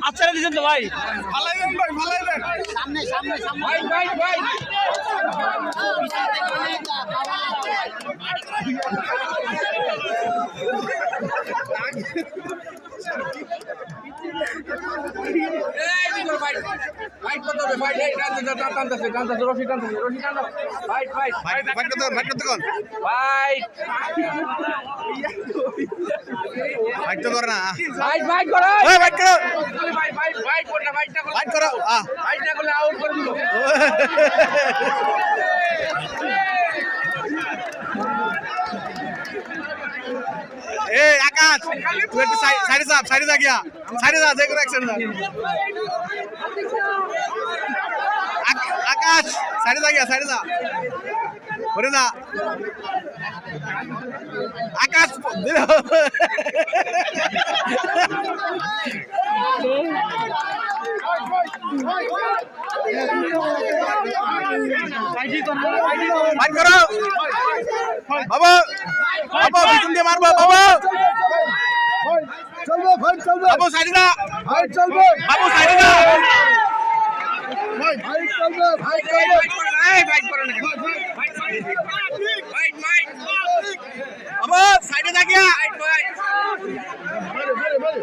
আচ্ছা দিয়েছেন তো ভাই সামনে সামনে সামনে আকাশ তুই একটু সাইডে যা গিয়া সাইডে যা যে কোনো অ্যাক্সিডেন্ট আকাশ সাইডে যা গিয়া সাইডে যা করে যা আকাশ ফাইট করো বাবা বাবা পিছন দিয়ে মারবো বাবা চলবে ফাইট চলবে বাবু সাইডে যা ফাইট চলবে বাবু সাইডে যা ফাইট চলবে ফাইট চলবে ফাইট করো না ফাইট বাবু সাইডে যা গিয়া বলে